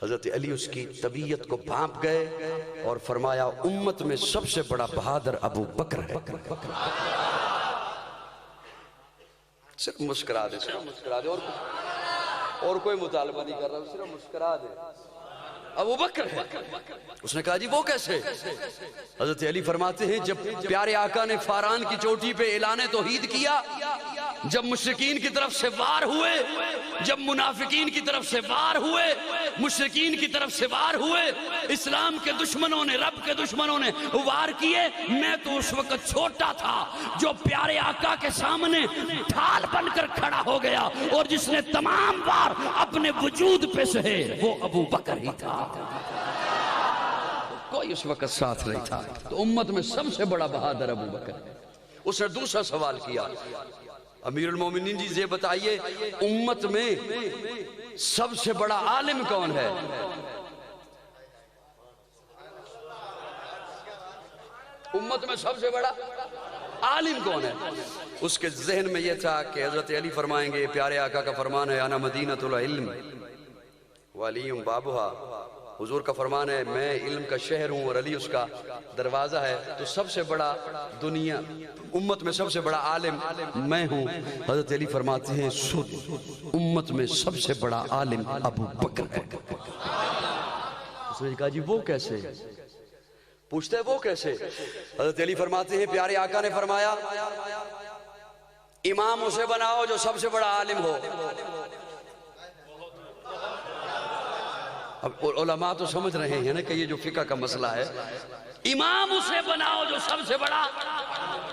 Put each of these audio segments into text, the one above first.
حضرت علی اس کی طبیعت کو بھانپ گئے اور فرمایا امت میں سب سے بڑا بہادر ابو بکر ہے۔ صرف مسکرا دے، صرف مسکرا دے، اور کوئی مطالبہ نہیں کر رہا، صرف مسکرا دے۔ ابو بکر ہے۔ اس نے کہا جی وہ کیسے؟ حضرت علی فرماتے ہیں جب پیارے آقا نے فاران کی چوٹی پہ اعلان توحید کیا، جب مشرکین کی طرف سے وار ہوئے، جب منافقین کی طرف سے وار ہوئے، مشرکین کی طرف سے وار ہوئے، اسلام کے دشمنوں نے، رب کے دشمنوں نے وار کیے، میں تو اس وقت چھوٹا تھا جو پیارے آقا کے سامنے ڈھال بن کر کھڑا ہو گیا، اور جس نے تمام وار اپنے وجود پہ سہے وہ ابو بکر ہی تھا۔ کوئی اس وقت ساتھ نہیں تھا، تو امت میں سب سے بڑا بہادر ابو بکر ہے۔ اس نے دوسرا سوال کیا، امیر المومنین جی یہ بتائیے امت میں سب سے بڑا عالم کون ہے؟ امت میں سب سے بڑا عالم کون ہے؟ اس کے ذہن میں یہ تھا کہ حضرت علی فرمائیں گے، پیارے آقا کا فرمان ہے انا مدینۃ العلم وعلی بابھا، حضور کا فرمان ہے میں علم کا شہر ہوں اور علی اس کا دروازہ ہے، تو سب سے بڑا دنیا امت میں سب سے بڑا عالم میں ہوں۔ حضرت علی فرماتے ہیں سن، امت میں سب سے بڑا عالم ابو بکر ہے۔ اس نے کہا جی وہ کیسے؟ پوچھتے ہیں وہ کیسے؟ حضرت علی فرماتے ہیں پیارے آقا نے فرمایا امام اسے بناؤ جو سب سے بڑا عالم ہو۔ اب علماء تو سمجھ رہے ہیں نا کہ یہ جو فقہ کا مسئلہ ہے، امام اسے بناؤ جو سب سے بڑا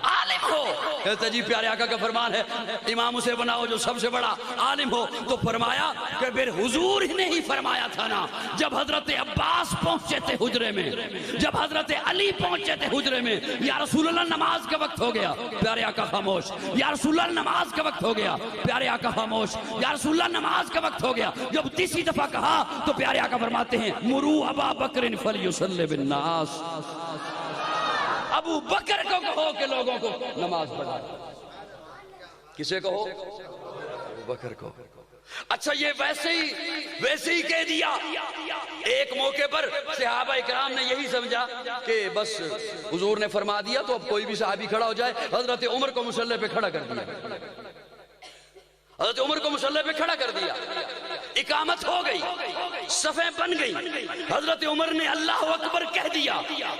عالم ہو۔ کہتے جی پیارے آقا کا فرمان ہے امام اسے بناؤ جو سب سے بڑا عالم ہو، تو فرمایا کہ پھر حضور ہی نے ہی فرمایا تھا نا، جب حضرت عباس پہنچے تھے حجرے میں، جب حضرت علی پہنچے تھے حجرے میں، یا رسول اللہ نماز کا وقت ہو گیا، پیارے آقا خاموش، یا رسول اللہ نماز کا وقت ہو گیا، پیارے آقا خاموش، یا رسول اللہ نماز کا وقت ہو گیا، جب تیسری دفعہ کہا تو پیارے آقا فرماتے ہیں مرو ابا بکر فلیصلی بالناس، ابو بکر کو کہو کہ لوگوں کو نماز پڑھا۔ کسے کہو؟ ابو بکر کو۔ اچھا یہ ویسے ہی کہہ دیا۔ ایک موقع پر صحابہ اکرام نے یہی سمجھا کہ بس حضور نے فرما دیا تو اب کوئی بھی صحابی کھڑا ہو جائے، حضرت عمر کو مصلی پہ کھڑا کر دیا، حضرت عمر کو مصلی پہ کھڑا کر دیا، اقامت ہو گئی، صفیں بن گئی، حضرت عمر نے اللہ اکبر کہہ دیا،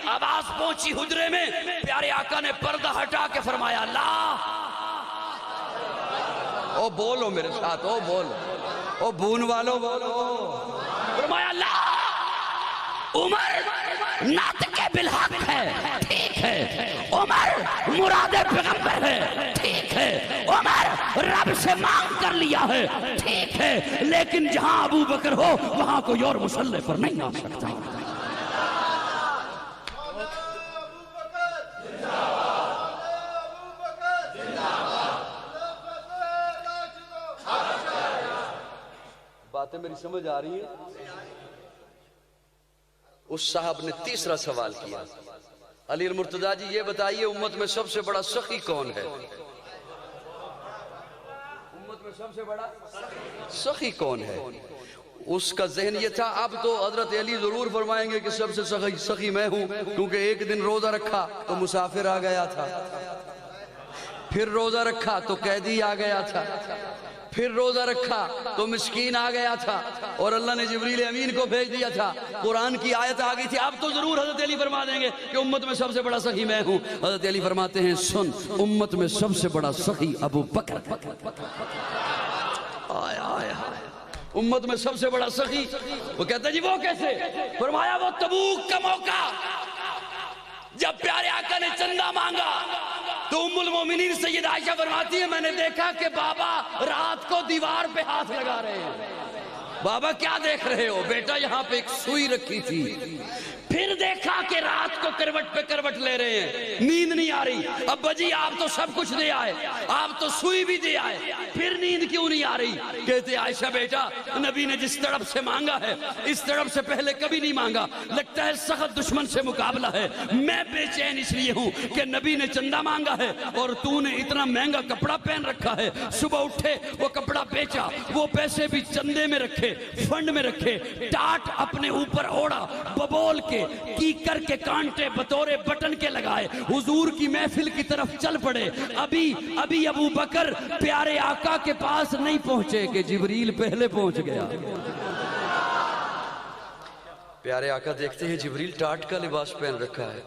آواز پہنچی حجرے میں، پیارے آقا نے پردہ ہٹا کے فرمایا لا، او بولو میرے ساتھ، او بولو، او بون والو بولو، فرمایا لا، عمر ناطق بالحق ہے، ٹھیک ہے، عمر مراد پیغمبر ہے، ٹھیک ہے، عمر رب سے مانگ کر لیا ہے، ٹھیک ہے، لیکن جہاں ابو بکر ہو وہاں کوئی اور مصلی پر نہیں آ سکتا۔ باتیں میری سمجھ آ رہی ہیں؟ اس صاحب نے تیسرا سوال کیا، علی المرتضیٰ جی یہ بتائیے امت میں سب سے بڑا سخی کون ہے؟ امت میں سب سے بڑا سخی کون ہے؟ اس کا ذہن یہ تھا اب تو حضرت علی ضرور فرمائیں گے کہ سب سے سخی میں ہوں، کیونکہ ایک دن روزہ رکھا تو مسافر آ گیا تھا، پھر روزہ رکھا تو قیدی آ گیا تھا، پھر روزہ رکھا تو مسکین آ گیا تھا، اور اللہ نے جبریل امین کو بھیج دیا تھا، قرآن کی آیت آ گئی تھی، اب تو ضرور حضرت علی فرما دیں گے کہ امت میں سب سے بڑا سخی میں ہوں۔ حضرت علی فرماتے ہیں سن، امت میں سب سے بڑا سخی ابو بکر، امت میں سب سے بڑا سخی۔ وہ کہتا جی وہ کیسے؟ فرمایا وہ تبوک کا موقع جب پیارے آقا نے چندہ مانگا تو ام المومنین سید عائشہ فرماتی ہے میں نے دیکھا کہ بابا رات کو دیوار پہ ہاتھ لگا رہے ہیں۔ بابا کیا دیکھ رہے ہو؟ بیٹا یہاں پہ ایک سوئی رکھی تھی، پھر دیکھا کہ رات کو کروٹ پہ کروٹ لے رہے ہیں، نیند نہیں آ رہی، ابا جی آپ تو سب کچھ دے آئے، آپ تو سوئی بھی دے آئے، پھر نیند کیوں نہیں آ رہی؟ کہتے عائشہ بیٹا نبی نے جس تڑپ سے مانگا ہے اس تڑپ سے پہلے کبھی نہیں مانگا، لگتا ہے سخت دشمن سے مقابلہ ہے، میں بے چین اس لیے ہوں کہ نبی نے چندہ مانگا ہے اور تو نے اتنا مہنگا کپڑا پہن رکھا ہے، صبح اٹھے وہ کپڑا بیچا، وہ پیسے بھی چندے میں رکھے، فنڈ میں رکھے، ٹاٹ اپنے اوپر اوڑا، ببول کے کیکر کے کانٹے بطور بٹن کے لگائے، حضور کی محفل کی طرف چل پڑے۔ ابھی ابو بکر پیارے آقا کے پاس نہیں پہنچے کہ جبریل پہلے پہنچ گیا۔ پیارے آقا دیکھتے ہیں جبریل ٹاٹ کا لباس پہن رکھا ہے،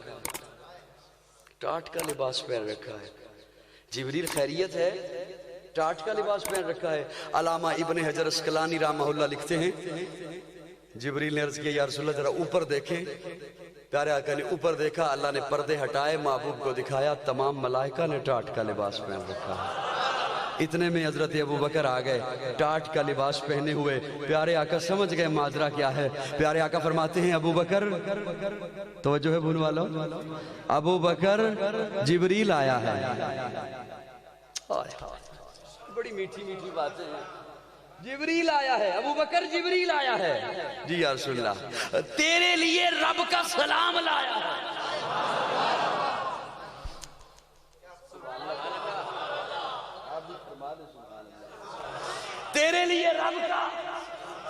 ٹاٹ کا لباس پہن رکھا ہے۔ جبریل خیریت ہے؟ ٹاٹ کا لباس پہن رکھا ہے۔ علامہ ابن حجر اسقلانی رحمہ اللہ لکھتے ہیں جبریل نے عرض کیا یا رسول اللہ ذرا اوپر دیکھیں۔ پیارے آقا نے اوپر دیکھا، اللہ نے پردے ہٹائے، محبوب کو دکھایا، تمام ملائکہ نے ٹاٹ کا لباس پہن رکھا ہے۔ اتنے میں حضرت ابو بکر آ گئے ٹاٹ کا لباس پہنے ہوئے۔ پیارے آقا سمجھ گئے ماجرا کیا ہے۔ پیارے آقا فرماتے ہیں ابو بکر، توجہ ہے بھون والو، ابو بکر جبریل آیا ہے۔ بڑی میٹھی میٹھی باتیں ہیں، جبریل آیا ہے، ابو بکر جبریل آیا ہے۔ جی یا رسول اللہ، تیرے لیے رب کا سلام لایا ہے۔ تیرے لیے رب کا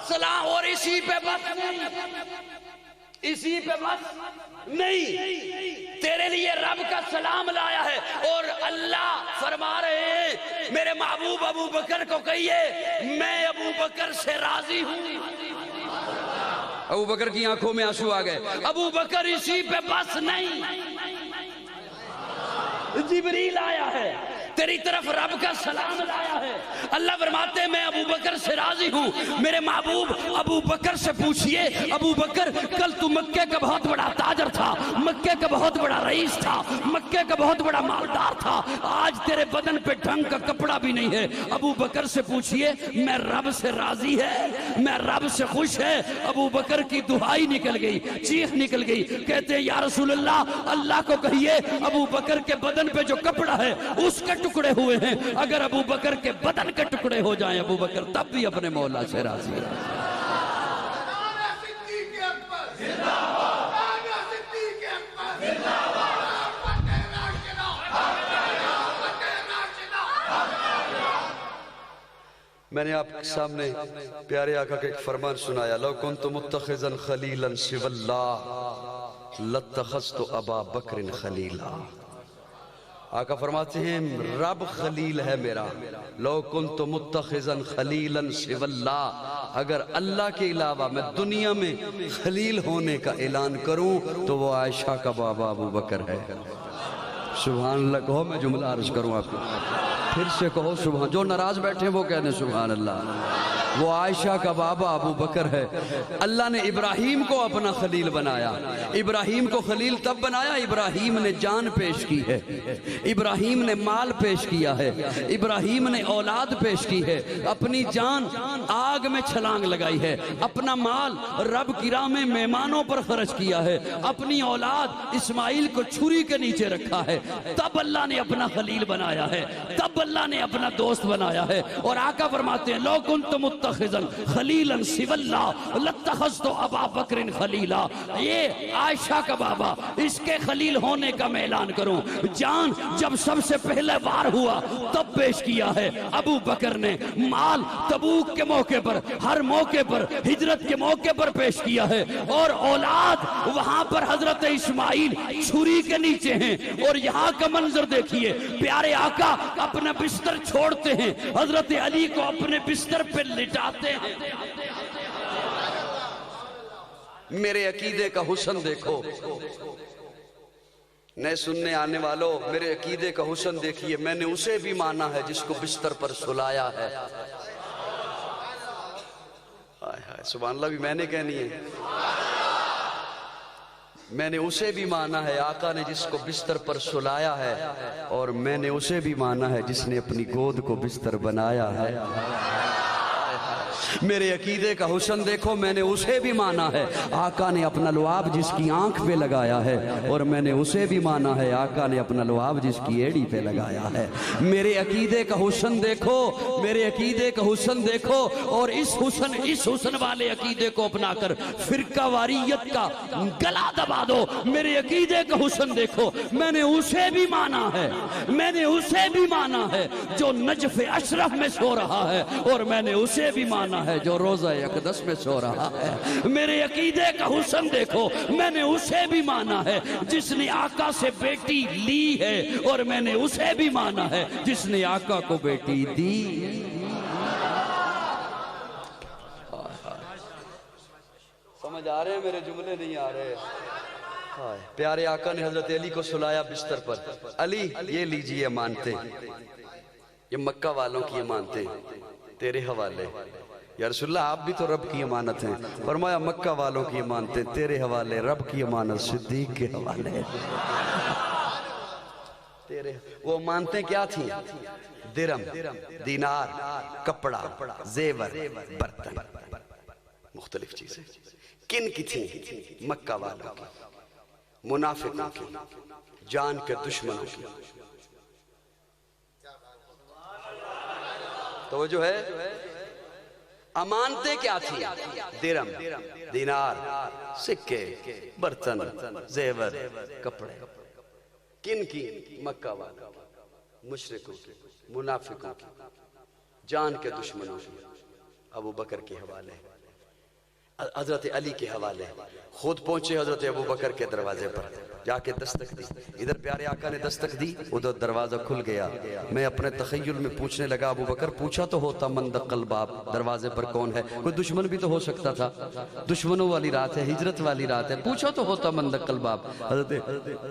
سلام، اور اسی پہ بس نہیں، اسی پہ بس نہیں، تیرے لیے رب کا سلام لایا ہے۔ اور اللہ فرما رہے ہیں میرے محبوب ابو بکر کو کہیے میں ابو بکر سے راضی ہوں۔ ابو بکر کی آنکھوں میں آنسو آ گئے۔ ابو بکر اسی پہ بس نہیں، جبریل آیا ہے، تیری طرف رب کا سلام لایا ہے۔ اللہ فرماتے ہیں میں ابو بکر سے راضی ہوں۔ میرے محبوب ابو بکر سے پوچھئے ابو بکر کل تو مکے کا بہت بڑا تاجر تھا، مکے کا بہت بڑا رئیس تھا، مکے کا بہت بڑا مالدار تھا، آج تیرے بدن پہ ڈھنگ کا کپڑا بھی نہیں ہے۔ ابو بکر سے پوچھئے میں رب سے راضی ہے، میں رب سے خوش ہے۔ ابو بکر کی دہائی نکل گئی، چیخ نکل گئی، کہتے ہیں یا رسول اللہ اللہ کو کہیے ابو بکر کے بدن پہ جو کپڑا ہے اس کے ٹکڑے ہوئے ہیں، اگر ابو بکر کے بدن کے ٹکڑے ہو جائیں ابو بکر تب بھی اپنے مولا سے راضی ہے۔ میں نے آپ کے سامنے پیارے آقا کا ایک فرمان سنایا، لو کنت متخذا خلیلا سوی اللہ لاتخذت ابا بکر خلیلا۔ آقا فرماتے ہیں رب خلیل ہے میرا، لو کنت متخذا خلیلا سوی اللہ، اگر اللہ کے علاوہ میں دنیا میں خلیل ہونے کا اعلان کروں تو وہ عائشہ کا بابا ابو بکر ہے۔ سبحان اللہ کہو، میں جملہ عرض کروں آپ کو، پھر سے کہو سبحان، جو ناراض بیٹھے وہ کہنے سبحان اللہ۔ وہ عائشہ کا بابا ابو بکر ہے۔ اللہ نے ابراہیم کو اپنا خلیل بنایا۔ ابراہیم کو خلیل تب بنایا، ابراہیم نے جان پیش کی ہے، ابراہیم نے مال پیش کیا ہے، ابراہیم نے اولاد پیش کی ہے، اپنی جان آگ میں چھلانگ لگائی ہے، اپنا مال رب کی راہ میں مہمانوں پر خرچ کیا ہے، اپنی اولاد اسماعیل کو چھری کے نیچے رکھا ہے، تب اللہ نے اپنا خلیل بنایا ہے، تب اللہ نے اپنا دوست بنایا ہے۔ اور آقا فرماتے ہیں لو کنت متخذا خلیلا سوی اللہ لاتخذت ابا بکر خلیلا۔ یہ عائشہ کا بابا، اس کے خلیل ہونے کا میں اعلان کروں۔ جان جب سب سے پہلے وار ہوا تب پیش کیا ہے ابو بکر نے، مال تبوک کے موقع پر، ہر موقع پر، ہجرت کے موقع پر پیش کیا ہے، اور اولاد وہاں پر حضرت اسماعیل چھری کے نیچے ہیں۔ اور یہاں کا منظر دیکھیے، پیارے آقا اپنا بستر چھوڑتے ہیں، حضرت علی کو اپنے بستر پہ لٹاتے ہیں۔ میرے عقیدے کا حسن دیکھو، نئے سننے آنے والوں میرے عقیدے کا حسن دیکھیے، میں نے اسے بھی مانا ہے جس کو بستر پر سلایا ہے۔ سبحان اللہ بھی میں نے کہنی ہے، میں نے اسے بھی مانا ہے آقا نے جس کو بستر پر سلایا ہے، اور میں نے اسے بھی مانا ہے جس نے اپنی گود کو بستر بنایا ہے۔ میرے عقیدے کا حسن دیکھو، میں نے اسے بھی مانا ہے آقا نے اپنا لعاب جس کی آنکھ پہ لگایا ہے، اور میں نے اسے بھی مانا ہے آقا نے اپنا لعاب جس کی ایڑی پہ لگایا ہے۔ میرے عقیدے کا حسن دیکھو، میرے عقیدے کا حسن دیکھو، اور اس حسن والے عقیدے کو اپنا کر فرقہ واریت کا گلا دبا دو۔ میرے عقیدے کا حسن دیکھو، میں نے اسے بھی مانا ہے، میں نے اسے بھی مانا ہے جو نجف اشرف میں سو رہا ہے، اور میں نے اسے بھی مانا ہے ہے جو روزہ اقدس میں سو رہا ہے. میرے عقیدے کا حسن دیکھو, میں نے اسے بھی مانا ہے جس نے آقا سے بیٹی لی ہے, اور میں نے اسے بھی مانا ہے جس نے آقا کو بیٹی دی. سمجھ آ رہے ہیں میرے جملے؟ نہیں آ رہے. پیارے آقا نے حضرت علی کو سلایا بستر پر. علی یہ لیجئے امانتیں, یہ مکہ والوں کی امانتیں تیرے حوالے. یا رسول اللہ آپ بھی تو رب کی امانت ہیں. فرمایا مکہ والوں کی امانتیں تیرے حوالے, رب کی امانت صدیق کے حوالے. وہ امانتیں کیا تھیں؟ درم, دینار, کپڑا, زیور, برتن, مختلف چیزیں. کن کی تھیں؟ مکہ والوں کی, منافقوں کی, جان کے دشمنوں کی. توجہ ہے؟ امانتیں کیا تھیں؟ درم, دینار, سکے, برتن, زیور, کپڑے. کن کی؟ مکہ والوں کی, مشرکوں کی, منافقوں کی, جان کے دشمنوں کی. ابو بکر کے حوالے, حضرت علی کے حوالے. خود پہنچے حضرت ابو بکر کے دروازے پر, جا کے دستک دی. ادھر پیارے آقا نے دستک دی, ادھر دروازہ کھل گیا. میں اپنے تخیل میں پوچھنے لگا, ابو بکر پوچھا تو ہوتا من دق الباب, دروازے پر کون ہے؟ کوئی دشمن بھی تو ہو سکتا تھا, دشمنوں والی رات ہے, ہجرت والی رات ہے, پوچھا تو ہوتا من دق الباب. حضرت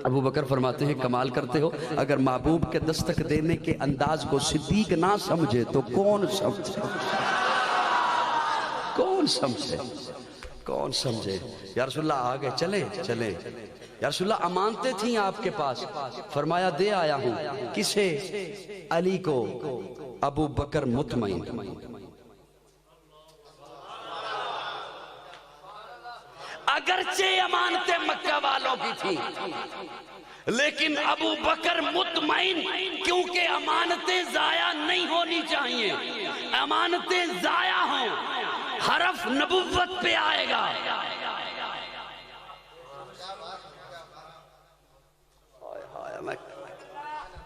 ابو بکر فرماتے ہیں کمال کرتے ہو, اگر محبوب کے دستک دینے کے انداز کو صدیق نہ سمجھے تو کون سمجھے؟ کون سمجھے؟ کون سمجھے؟ یا رسول اللہ آگے چلیں چلیں. یا رسول اللہ امانتیں تھیں آپ کے پاس. فرمایا دے آیا ہوں. کسے؟ علی کو. ابو بکر مطمئن. اگرچہ امانتیں مکہ والوں کی تھیں, لیکن ابو بکر مطمئن, کیونکہ امانتیں ضائع نہیں ہونی چاہیے. امانتیں ضائع ہوں حرف نبوت پہ آئے گا.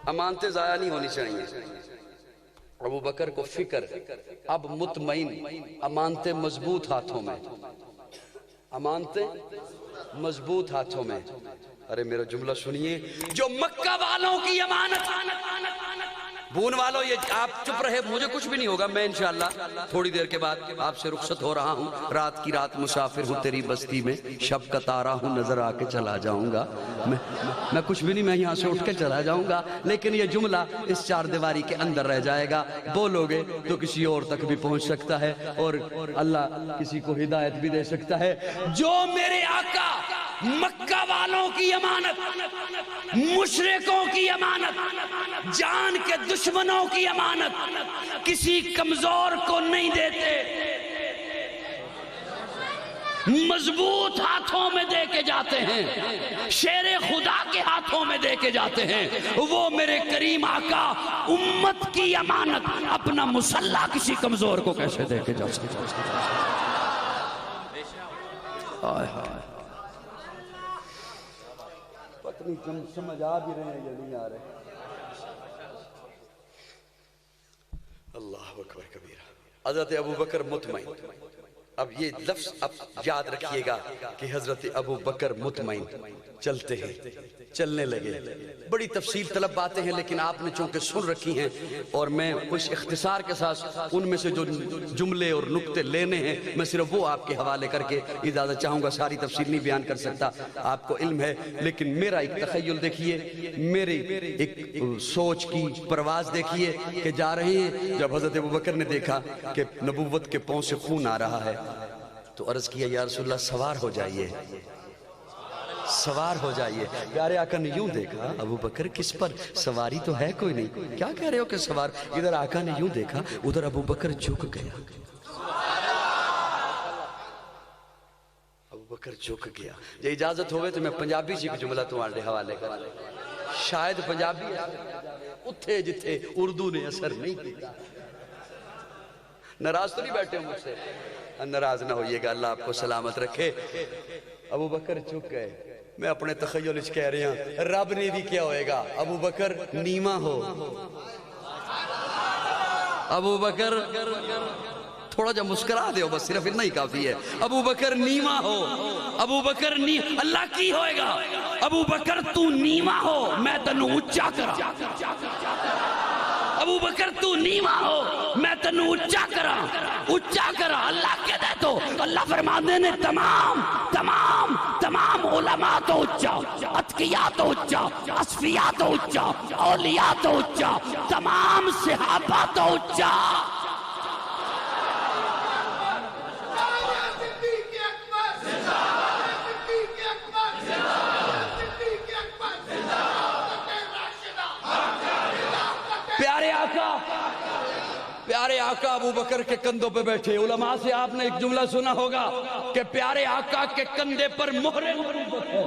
امانتیں ضائع نہیں ہونی چاہیے. ابو بکر کو فکر, اب مطمئن, امانتیں مضبوط ہاتھوں میں, امانتیں مضبوط ہاتھوں میں. ارے میرا جملہ سنیے, جو مکہ والوں کی امانت. بون والوں یہ آپ چپ رہے, مجھے کچھ بھی نہیں ہوگا. میں انشاءاللہ تھوڑی دیر کے بعد آپ سے رخصت ہو رہا ہوں. رات کی رات مسافر ہوں تیری بستی میں, شب کا تارا ہوں نظر آ کے چلا جاؤں گا. میں کچھ بھی نہیں, میں یہاں سے اٹھ کے چلا جاؤں گا, لیکن یہ جملہ اس چار دیواری کے اندر رہ جائے گا. بولو گے تو کسی اور تک بھی پہنچ سکتا ہے, اور اللہ کسی کو ہدایت بھی دے سکتا ہے. جو میرے آقا مکہ والوں کی امانت, مشرکوں کی امانت, جان کے دشمنوں کی امانت کسی کمزور کو نہیں دیتے, مضبوط ہاتھوں میں دے کے جاتے ہیں, شیر خدا کے ہاتھوں میں دے کے جاتے ہیں. وہ میرے کریم آقا امت کی امانت اپنا مسلح کسی کمزور کو کیسے دے کے جا سکتے؟ پتہ نہیں سمجھ آ بھی رہے ہیں یا نہیں آ رہے. اللہ اکبر کبیرہ. حضرت ابو بکر مطمئن. اب یہ لفظ اب یاد رکھیے گا کہ حضرت ابو بکر مطمئن. چلتے ہیں, چلنے لگے. بڑی تفصیل طلب باتیں ہیں, لیکن آپ نے چونکہ سن رکھی ہیں, اور میں کچھ اختصار کے ساتھ ان میں سے جو جملے اور نکتے لینے ہیں میں صرف وہ آپ کے حوالے کر کے اجازت چاہوں گا. ساری تفصیل نہیں بیان کر سکتا, آپ کو علم ہے, لیکن میرا ایک تخیل دیکھیے, میری ایک سوچ کی پرواز دیکھیے کہ جا رہے ہیں. جب حضرت ابو بکر نے دیکھا کہ نبوت کے پاؤں سے خون آ رہا ہے تو عرض کیا یا رسول اللہ سوار ہو جائیے, سوار ہو جائیے. پیارے آقا نے یوں دیکھا, ابو بکر کس پر سواری تو ہے کوئی نہیں, کیا کہہ رہے ہو کہ سوار؟ ادھر آقا نے یوں دیکھا, ادھر ابو بکر جھک گیا. ابو بکر جھک گیا. یہ اجازت ہوئے تو میں پنجابی جی کو جملہ تمہارے حوالے کر, شاید پنجابی اتھے جتھے اردو نے اثر نہیں کیا. ناراض تو نہیں بیٹھے ہوں مجھ سے؟ ناراض نہ ہوئیے گا, اللہ آپ کو سلامت رکھے. ابو بکر چک گئے. میں اپنے تخیل اچھ کہہ رہے ہیں, رب نے بھی کیا ہوئے گا, ابو بکر نیما ہو, ابو بکر تھوڑا جا مسکرا دے بس، صرف اتنا ہی کافی ہے. ابو بکر نیواں ہو، ابو بکر اللہ کی ہوئے گا. ابو بکر تو نیواں ہو میں تنو اچا کرا. ابو بکر تو نیواں ہو میں تنو اچا کرا، اچا کرا. اللہ کے دے تو اللہ فرمانے نے تمام علماء تو اچا، اتقیاء تو اچا، اصفیاء تو اچا، اولیاء تو اچا، تمام صحابہ تو اچا. پیارے آقا ابو بکر کے کندھوں پہ بیٹھے. علماء سے آپ نے ایک جملہ سنا ہوگا کہ پیارے آقا کے کندھے پر مہر نبوت ہے.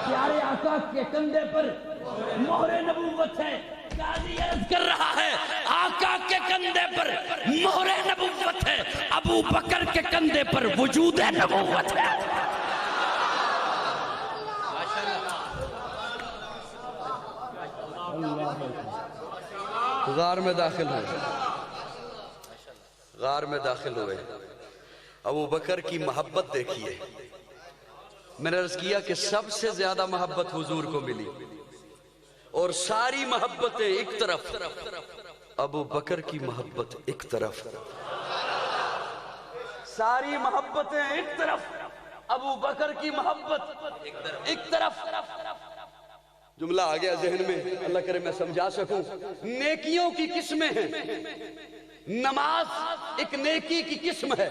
پیارے آقا کے کندھے پر مہر نبوت ہے. قاضی عرض کر رہا ہے آقا کے کندھے پر مہر نبوت ہے، ابو بکر کے کندھے پر وجود نبوت ہے. غار میں داخل ہوئے، غار میں داخل ہوئے. ابو بکر کی محبت دیکھیے. میں نے عرض کیا کہ سب سے زیادہ محبت حضور کو ملی اور ساری محبتیں ایک طرف، ابو بکر کی محبت ایک طرف. ساری محبتیں ایک طرف، ابو بکر کی محبت ایک طرف. جملہ آ گیا ذہن میں، اللہ کرے میں سمجھا سکوں. نیکیوں کی قسمیں ہیں. نماز ایک نیکی کی قسم ہے،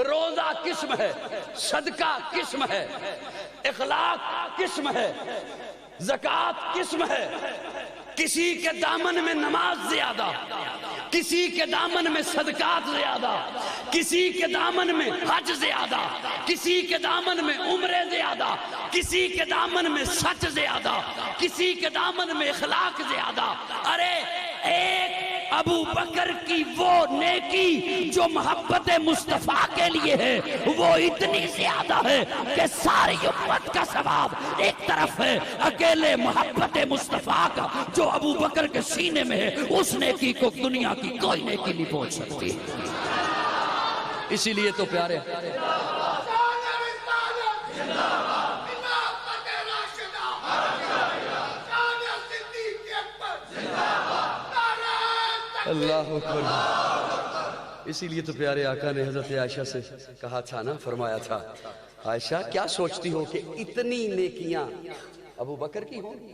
روزہ قسم ہے، صدقہ قسم ہے، اخلاق قسم ہے، زکوٰۃ قسم ہے. کسی کے دامن میں نماز زیادہ، کسی کے دامن میں صدقات زیادہ، کسی کے دامن میں حج زیادہ، کسی کے دامن میں عمرے زیادہ، کسی کے دامن میں سچ زیادہ، کسی کے دامن میں اخلاق زیادہ. ارے ایک ابو بکر کی وہ نیکی جو محبت مصطفیٰ کے لیے ہے وہ اتنی زیادہ ہے کہ ساری امت کا ثواب ایک طرف ہے، اکیلے محبت مصطفیٰ کا جو ابو بکر کے سینے میں ہے اس نیکی کو دنیا کی کوئی نیکی نہیں پہنچ سکتی. اسی لیے تو پیارے اللہ اکبر. اسی لیے تو پیارے آقا نے حضرت عائشہ سے کہا تھا نا، فرمایا تھا عائشہ کیا سوچتی ہو کہ اتنی نیکیاں ابو بکر کی ہوں گی؟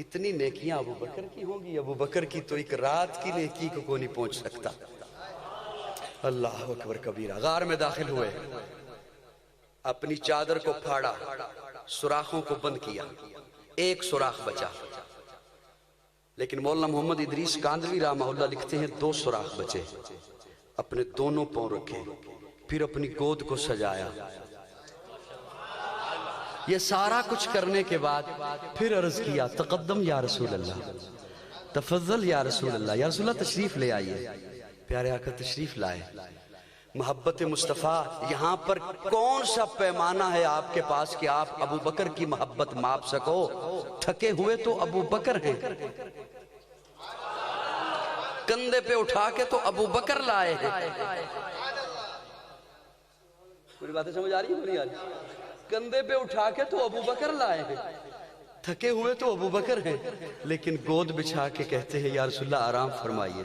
اتنی نیکیاں ابو بکر کی ہوں گی؟ ابو بکر کی تو ایک رات کی نیکی کو کوئی نہیں پہنچ سکتا. اللہ اکبر کبیرہ. غار میں داخل ہوئے، اپنی چادر کو پھاڑا، سوراخوں کو بند کیا، ایک سوراخ بچا. لیکن مولانا محمد ادریس کاندھوی رحمہ اللہ لکھتے ہیں 2 سوراخ بچے. اپنے دونوں پاؤں رکھے، پھر اپنی گود کو سجایا. یہ سارا کچھ کرنے کے بعد پھر عرض کیا تقدم یا رسول اللہ، تفضل یا رسول اللہ. یا رسول اللہ تشریف لے آئیے. پیارے آقا تشریف لائے. محبت مصطفیٰ یہاں پر کون سا پیمانہ ہے آپ کے پاس کہ آپ ابو بکر کی محبت ماپ سکو؟ تھکے ہوئے تو ابو بکر ہیں، کندھے پہ اٹھا کے تو ابو بکر لائے ہیں. پوری باتیں سمجھ آ رہی ہے؟ نہیں آ رہی؟ کندھے پہ اٹھا کے تو ابو بکر لائے ہیں. تھکے ہوئے تو ابو بکر ہیں لیکن گود بچھا کے کہتے ہیں یا رسول اللہ آرام فرمائیے.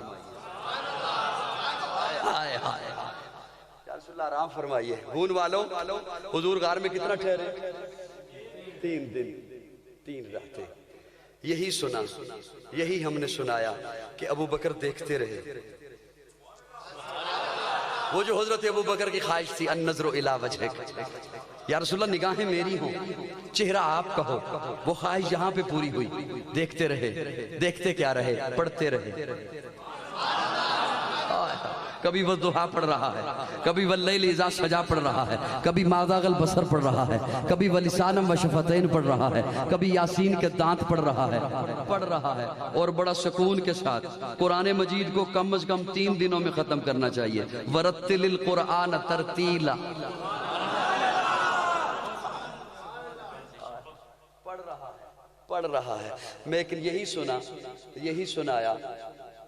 یا رسول اللہ آرام فرمائیے. ہون والو حضور غار میں کتنا ٹھہرے؟ 3 دن 3 راتیں. یہی سنا، یہی ہم نے سنایا کہ ابو بکر دیکھتے رہے. وہ جو حضرت ابو بکر کی خواہش تھی النظر الی وجہک، یا رسول اللہ نگاہیں میری ہوں، چہرہ آپ کا ہو. وہ خواہش یہاں پہ پوری ہوئی. دیکھتے رہے. دیکھتے کیا رہے؟ پڑھتے رہے. کبھی وہ ضحیٰ پڑھ رہا ہے، کبھی واللیل اذا سجا پڑھ رہا ہے، کبھی ما ذاغ البصر پڑھ رہا ہے، کبھی ولسانم وشفتین پڑھ رہا ہے، کبھی یاسین کے دانت پڑھ رہا ہے اور بڑا سکون کے ساتھ. قرآن مجید کو کم از کم 3 دنوں میں ختم کرنا چاہیے. ورتل القرآن ترتیلا. پڑھ رہا ہے. لیکن یہی سنایا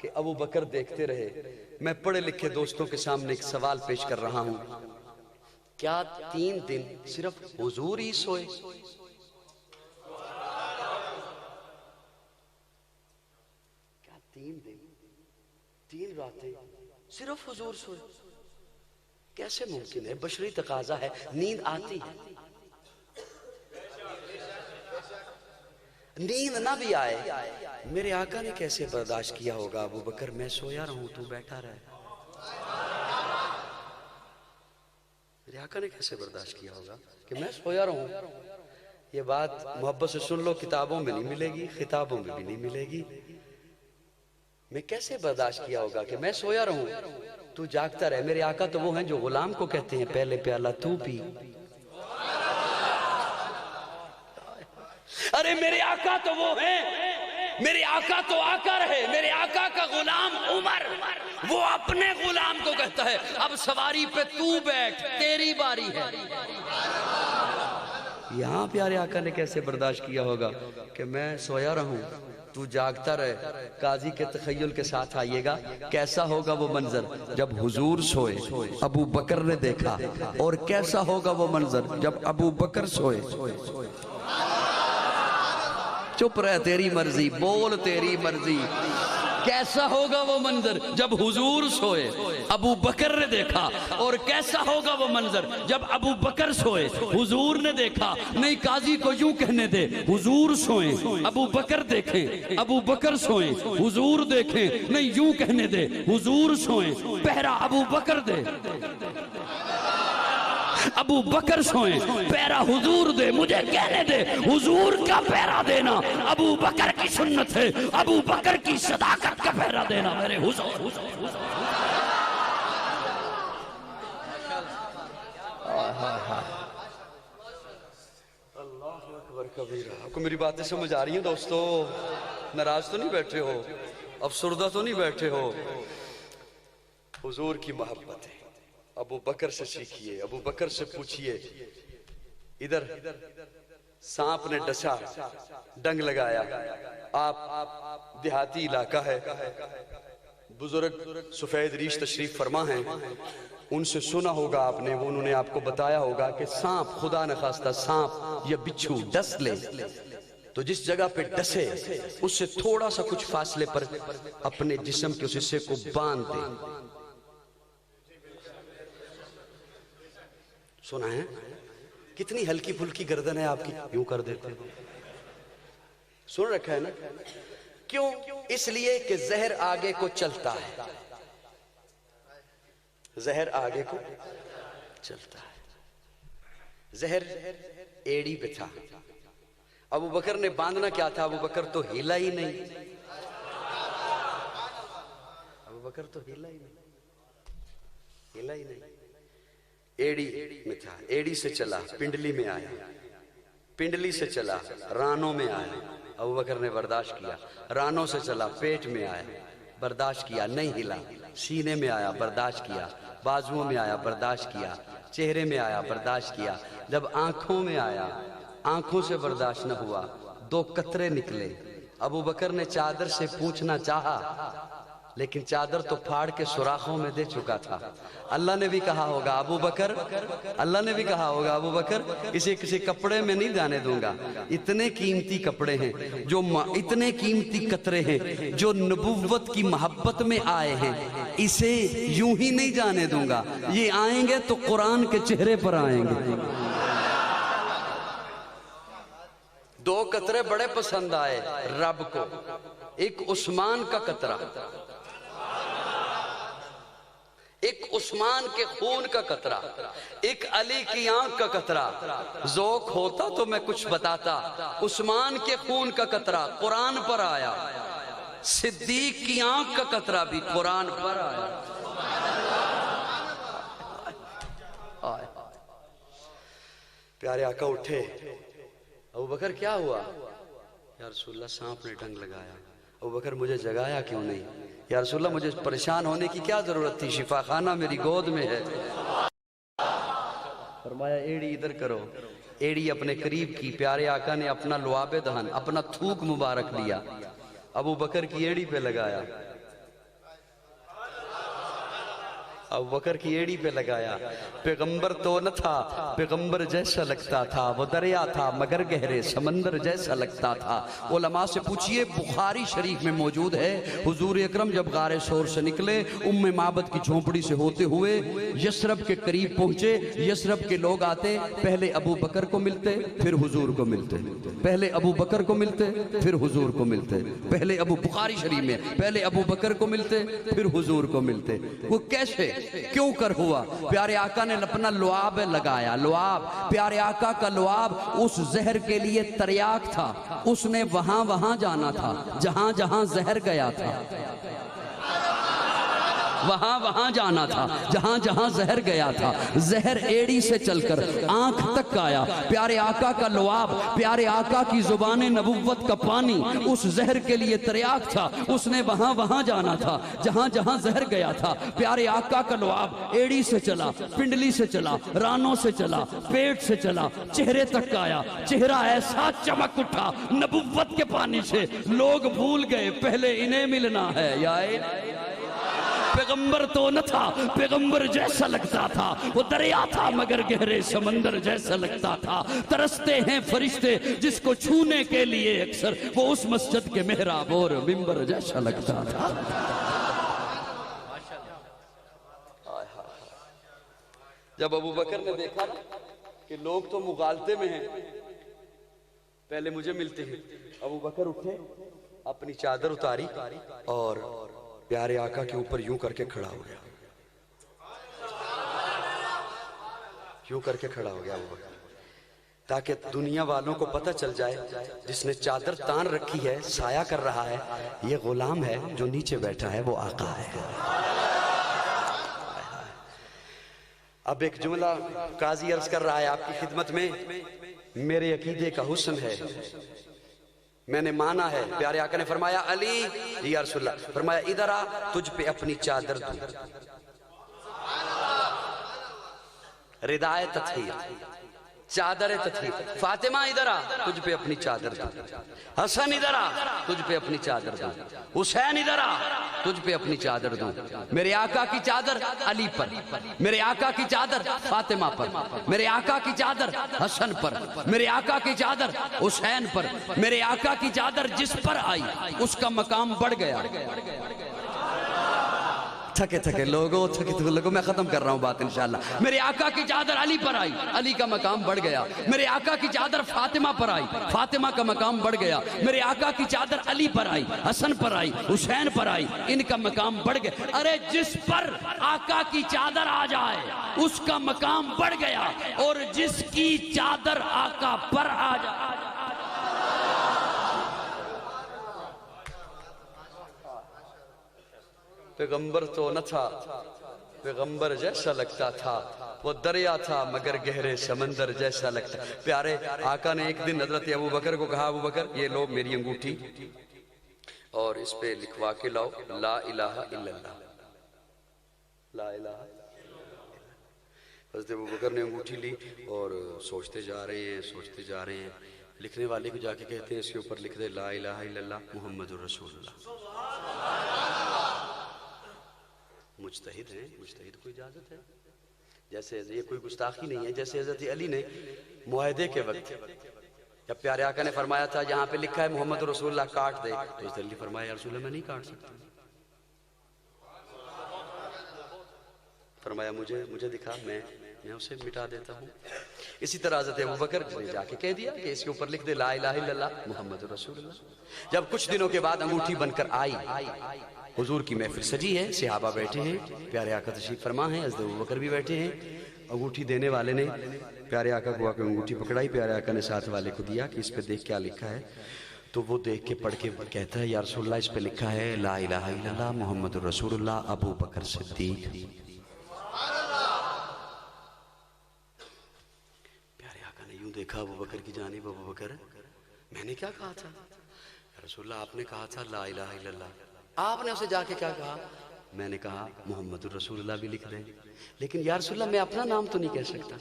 کہ ابو بکر دیکھتے رہے. میں پڑھے لکھے دوستوں کے سامنے ایک سوال پیش کر رہا ہوں. کیا 3 دن صرف حضور ہی سوئے؟ کیا 3 دن 3 راتیں صرف حضور سوئے؟ کیسے ممکن ہے؟ بشری تقاضا ہے، نیند آتی ہے. نیند نہ بھی آئے، میرے آقا نے کیسے برداشت کیا ہوگا؟ ابو بکر میں سویا رہوں تو بیٹھا رہے. میرے آقا نے کیسے برداشت کیا ہوگا کہ میں سویا رہوں؟ یہ بات محبت سے سن لو، کتابوں میں نہیں ملے گی، خطابوں میں بھی نہیں ملے گی. میں کیسے برداشت کیا ہوگا کہ میں سویا رہوں تو جاگتا رہے؟ میرے آقا تو وہ ہیں جو غلام کو کہتے ہیں پہلے پیالہ تو پی. ارے میرے آقا تو وہ ہیں، میرے آقا تو آقا رہے. میرے آقا کا غلام عمر وہ اپنے غلام کو کہتا ہے اب سواری پہ تو بیٹھ، تیری باری ہے. یہاں پیارے آقا نے کیسے برداشت کیا ہوگا کہ میں سویا رہوں تو جاگتا رہے؟ قاضی کے تخیل کے ساتھ آئیے گا کیسا ہوگا وہ منظر جب حضور سوئے ابو بکر نے دیکھا، اور کیسا ہوگا وہ منظر جب ابو بکر سوئے. چپ رہے، تیری مرضی، بول تیری مرضی. کیسا ہوگا وہ منظر جب حضور سوئے ابو بکر نے دیکھا، اور کیسا ہوگا وہ منظر جب ابو بکر سوئے حضور نے دیکھا. نہیں، قاضی کو یوں کہنے دے حضور سوئیں ابو بکر دیکھیں، ابو بکر سوئیں حضور دیکھیں. نہیں، یوں کہنے دے حضور سوئیں پہرا ابو بکر دے، ابو بکر سوئیں پیرا حضور دے. مجھے کہنے دے حضور کا پیرا دینا ابو بکر کی سنت ہے، ابو بکر کی صداقت کا پیرا دینا میرے حضور. اللہ اکبر کبیرہ. آپ کو میری باتیں سمجھ آ رہی ہیں دوستو؟ ناراض تو نہیں بیٹھے ہو؟ افسردہ تو نہیں بیٹھے ہو؟ حضور کی محبت ہے. ابو بکر سے سیکھیے، ابو بکر سے پوچھئے. ادھر سانپ نے ڈسا، ڈنگ لگایا. آپ دیہاتی علاقہ ہے، بزرگ سفید ریش تشریف فرما ہیں، ان سے سنا ہوگا آپ نے، انہوں نے آپ کو بتایا ہوگا کہ سانپ، خدا نخواستہ سانپ یا بچھو ڈس لے تو جس جگہ پہ ڈسے اس سے تھوڑا سا کچھ فاصلے پر اپنے جسم کے اس حصے کو باندھ دے. سنا ہے؟ کتنی ہلکی پھلکی گردن ہے آپ کی، یوں کر دیتے. سن رکھا ہے نا؟ کیوں؟ اس لیے کہ زہر آگے کو چلتا ہے، زہر آگے کو چلتا ہے. زہر ایڑی پہ تھا. ابو بکر نے باندھنا کیا تھا؟ ابو بکر تو ہلا ہی نہیں، ابو بکر تو ہلا ہی نہیں، ہلا ہی نہیں. ایڑی میں تھا، ایڑی سے چلا پنڈلی میں آیا، پنڈلی سے چلا رانوں میں آیا. ابو بکر نے برداشت کیا. رانوں سے چلا پیٹ میں آیا، برداشت کیا، نہیں ہلا. سینے میں آیا، برداشت کیا. بازوؤں میں آیا، برداشت کیا. چہرے میں آیا، برداشت کیا. جب آنکھوں میں آیا، آنکھوں سے برداشت نہ ہوا، 2 قطرے نکلے. ابو بکر نے چادر سے پوچھنا چاہا لیکن چادر تو پھاڑ کے سوراخوں میں دے چکا تھا. اللہ نے بھی کہا ہوگا ابو بکر، اللہ نے بھی کہا ہوگا ابو بکر اسے کسی کپڑے میں نہیں جانے دوں گا. اتنے قیمتی کپڑے ہیں، جو اتنے قیمتی قطرے ہیں جو نبوت کی محبت میں آئے ہیں، اسے یوں ہی نہیں جانے دوں گا. یہ آئیں گے تو قرآن کے چہرے پر آئیں گے. 2 قطرے بڑے پسند آئے رب کو. ایک عثمان کا قطرہ، ایک عثمان کے خون کا قطرہ، ایک علی کی آنکھ کا قطرہ. ذوق ہوتا تو میں کچھ بتاتا. عثمان کے خون کا قطرہ قرآن پر آیا، صدیق کی آنکھ کا قطرہ بھی قرآن پر آیا. پیارے آقا اٹھے. ابو بکر کیا ہوا؟ یا رسول اللہ سانپ نے ڈنگ لگایا. ابو بکر مجھے جگایا کیوں نہیں؟ یا رسول اللہ مجھے پریشان ہونے کی کیا ضرورت تھی؟ شفا خانہ میری گود میں ہے. فرمایا ایڑی ادھر کرو. ایڑی اپنے قریب کی. پیارے آقا نے اپنا لعاب دہن، اپنا تھوک مبارک لیا، ابو بکر کی ایڑی پہ لگایا. ابو بکر کی ایڑی پہ لگایا. پیغمبر تو نہ تھا پیغمبر جیسا لگتا تھا, وہ دریا تھا مگر گہرے سمندر جیسا لگتا تھا. علماء سے پوچھئے, بخاری شریف میں موجود ہے, حضور اکرم جب غار ثور سے نکلے, ام معبد کی جھونپڑی سے ہوتے ہوئے یثرب کے قریب پہنچے. یثرب کے لوگ آتے, پہلے ابو بکر کو ملتے پھر حضور کو ملتے, پہلے ابو بکر کو ملتے پھر حضور کو ملتے, پہلے بخاری شریف میں پہلے ابو بکر کو ملتے پھر حضور کو ملتے. وہ کیسے کیوں کر ہوا؟ پیارے آقا نے اپنا لعاب لگایا. لعاب, پیارے آقا کا لعاب اس زہر کے لیے تریاک تھا. اس نے وہاں وہاں جانا تھا جہاں جہاں زہر گیا تھا, وہاں وہاں جانا تھا جہاں جہاں زہر گیا تھا. زہر ایڑی سے چل کر آنکھ تک آیا. پیارے آقا کا لعاب, پیارے آقا کی زبان نبوت کا پانی اس زہر کے لیے تریاک تھا. اس نے وہاں وہاں جانا تھا جہاں جہاں زہر گیا تھا. پیارے آقا کا لعاب ایڑی سے چلا, پنڈلی سے چلا, رانوں سے چلا, پیٹ سے چلا, چہرے تک آیا. چہرہ ایسا چمک اٹھا نبوت کے پانی سے, لوگ بھول گئے پہلے انہیں ملنا ہے. یا پیغمبر تو نہ تھا پیغمبر جیسا لگتا تھا, وہ دریا تھا مگر گہرے سمندر جیسا لگتا تھا. ترستے ہیں فرشتے جس کو چھونے کے لیے اکثر, وہ اس مسجد کے محراب اور منبر جیسا لگتا تھا. جب ابو بکر نے دیکھا کہ لوگ تو مغالطے میں ہیں, پہلے مجھے ملتے ہیں, ابو بکر اٹھے, اپنی چادر اتاری اور پیارے آقا کے اوپر یوں کر کے کھڑا ہو گیا. یوں کر کے کھڑا ہو گیا ابو بکر, تاکہ دنیا والوں کو پتہ چل جائے جس نے چادر تان رکھی ہے, سایہ کر رہا ہے, یہ غلام ہے, جو نیچے بیٹھا ہے وہ آقا ہے. اب ایک جملہ قاضی عرض کر رہا ہے آپ کی خدمت میں, میرے عقیدے کا حسن ہے, میں نے مانا ہے. پیارے آقا نے فرمایا علی, یا رسول اللہ, فرمایا ادھر آ, تجھ پہ اپنی چادر دوں. ردائے تطہیر, چادر تطہیر. فاطمہ ادھر آ, تجھ پہ اپنی چادر دوں. حسن ادھر آ, تجھ پہ اپنی چادر دوں. حسین ادھر آ, تجھ پہ اپنی چادر دوں. میرے آقا کی چادر علی پر, میرے آقا کی چادر فاطمہ پر, میرے آقا کی چادر حسن پر, میرے آقا کی چادر حسین پر. میرے آقا کی چادر جس پر آئی اس کا مقام بڑھ گیا. تھکے لوگوں, میں ختم کر رہا ہوں بات انشاءاللہ. میرے آقا کی چادر علی پر آئی, علی کا مقام بڑھ گیا. میرے آقا کی چادر فاطمہ پر آئی, فاطمہ کا مقام بڑھ گیا. میرے آقا کی چادر علی پر آئی, حسن پر آئی, حسین پر آئی, ان کا مقام بڑھ گیا. ارے جس پر آقا کی چادر آ جائے اس کا مقام بڑھ گیا, اور جس کی چادر آقا پر آ جائے. پیغمبر تو نہ تھا پیغمبر جیسا لگتا تھا, وہ دریا تھا مگر گہرے سمندر جیسا لگتا. پیارے آقا نے ایک دن حضرت ابو بکر کو کہا, ابو بکر یہ لو میری انگوٹھی اور اس پہ لکھوا کے لاؤ لا الہ الا اللہ, لا الہ. حضرت ابو بکر نے انگوٹھی لی اور سوچتے جا رہے ہیں. لکھنے والے کو جا کے کہتے ہیں اس کے اوپر لکھ دے لا الہ الا اللہ محمد الرسول اللہ. مجتہد ہیں, مجتہد کو اجازت ہے, جیسے یہ کوئی گستاخی نہیں ہے. جیسے حضرت علی نے معاہدے کے وقت جب پیارے آقا نے فرمایا تھا جہاں پہ لکھا ہے محمد رسول اللہ کاٹ دے, تو حضرت علی فرمایا یا رسول اللہ میں نہیں کاٹ سکتا. فرمایا مجھے دکھا, میں اسے مٹا دیتا ہوں. اسی طرح حضرت ابو بکر نے جا کے کہہ دیا کہ اس کے اوپر لکھ دے لا الہ الا اللہ محمد رسول اللہ. جب کچھ دنوں کے بعد انگوٹھی بن کر آئی, حضور کی محفل سجی ہے, صحابہ بیٹھے ہیں, پیارے آقا تشریف فرما ہیں, حضرت ابو بکر بھی بیٹھے ہیں. انگوٹھی دینے والے نے پیارے آقا کو آ کے انگوٹھی پکڑائی, پیارے آقا نے ساتھ والے کو دیا کہ اس پہ دیکھ کیا لکھا ہے. تو وہ دیکھ کے پڑھ کے کہتا ہے یا رسول اللہ اس پہ لکھا ہے لا الہ الا اللہ محمد الرسول اللہ ابو بکر صدیق. پیارے آقا نے یوں دیکھا ابو بکر کی جانب, ابو بکر میں نے کیا کہا تھا؟ یا رسول اللہ آپ نے کہا تھا لا الہ الا اللہ. آپ نے اسے جا کے کیا کہا؟ میں نے کہا محمد الرسول اللہ بھی لکھ دیں. لیکن یا رسول اللہ میں اپنا نام تو نہیں کہہ سکتا,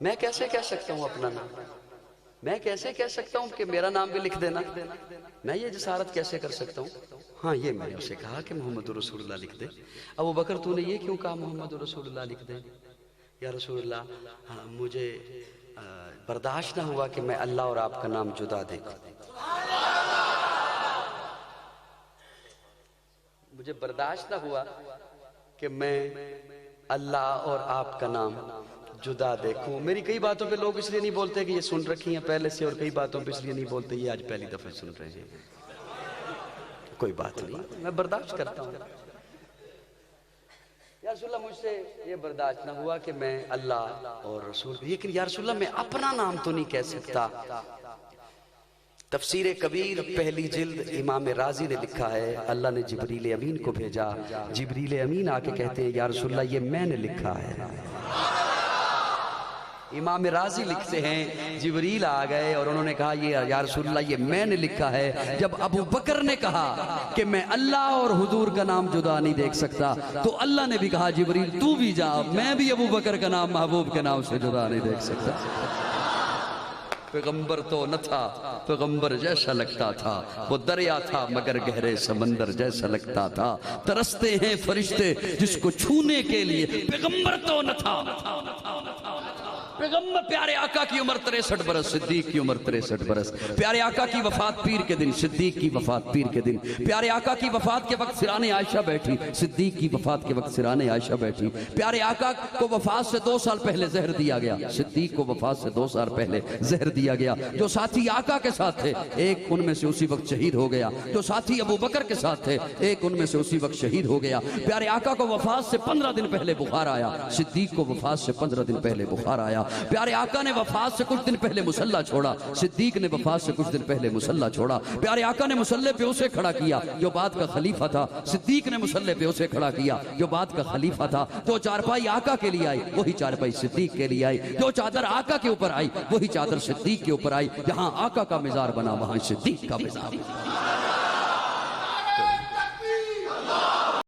میں کیسے کہہ سکتا ہوں اپنا نام؟ میں کیسے کہہ سکتا ہوں کہ میرا نام بھی لکھ دینا؟ میں یہ جسارت کیسے کر سکتا ہوں؟ ہاں یہ میں نے اسے کہا کہ محمد رسول اللہ لکھ دے۔ ابو بکر تو نے یہ کیوں کہا محمد رسول اللہ لکھ دے؟ یا رسول اللہ مجھے برداشت نہ ہوا کہ میں اللہ اور آپ کا نام جدا دیکھوں، مجھے برداشت نہ ہوا کہ میں اللہ اور آپ کا نام جدا دیکھوں۔ میری کئی باتوں پہ لوگ اس لیے نہیں بولتے کہ یہ سن رکھی ہیں پہلے سے، اور کئی باتوں پہ اس لیے نہیں بولتے یہ آج پہلی دفعہ سن رہے ہیں۔ کوئی بات نہیں، میں برداشت کرتا ہوں۔ یا رسول اللہ مجھ سے یہ برداشت نہ ہوا کہ میں اللہ اور رسول، لیکن یا رسول اللہ میں اپنا نام تو نہیں کہہ سکتا۔ تفسیر کبیر پہلی جلد امام رازی نے لکھا ہے، اللہ نے جبریل امین کو بھیجا، جبریل امین آ کے کہتے ہیں یا رسول اللہ یہ میں نے لکھا ہے۔ امام رازی لکھتے ہیں جبریل آ گئے اور انہوں نے کہا یہ یا رسول اللہ یہ میں نے لکھا ہے۔ جب ابو بکر نے کہا کہ میں اللہ اور حضور کا نام جدا نہیں دیکھ سکتا تو اللہ نے بھی کہا جبریل تو بھی جا، میں بھی ابو بکر کا نام محبوب کے نام سے جدا نہیں دیکھ سکتا۔ پیغمبر تو نہ تھا، پیغمبر جیسا لگتا تھا، وہ دریا تھا مگر گہرے سمندر جیسا لگتا تھا، ترستے ہیں فرشتے جس کو چھونے کے لیے، پیغمبر تو نہ تھا۔ پیغمبر پیارے آقا کی عمر 63 برس، صدیق کی عمر 63 برس، پیارے آقا کی وفات پیر کے دن، صدیق کی وفات پیر کے دن، پیارے آقا کی وفات کے وقت سران عائشہ بیٹھی، صدیق کی وفات کے وقت سران عائشہ بیٹھی، پیارے آقا کو وفات سے 2 سال پہلے زہر دیا گیا، صدیق کو وفات سے 2 سال پہلے زہر دیا گیا۔ جو ساتھی آقا کے ساتھ تھے ایک ان میں سے اسی وقت شہید ہو گیا، جو ساتھی ابو بکر کے ساتھ تھے ایک ان میں سے اسی وقت شہید ہو گیا۔ پیارے آقا کو وفات سے 15 دن پہلے بخار آیا، صدیق کو وفات سے 15 دن پہلے بخار آیا۔ پیارے آقا نے وفات سے کچھ دن پہلے مصلی چھوڑا، صدیق نے وفات سے کچھ دن پہلے مصلی چھوڑا۔ پیارے آقا نے مصلی پہ اسے کھڑا کیا جو بعد کا خلیفہ تھا، صدیق نے مصلی پہ اسے کھڑا کیا جو بعد کا خلیفہ تھا۔ جو چارپائی آقا کے لیے آئی وہی چارپائی صدیق کے لیے آئی، جو چادر آقا کے اوپر آئی وہی چادر صدیق کے اوپر آئی۔ جہاں آقا کا مزار بنا وہاں صدیق کا مزار۔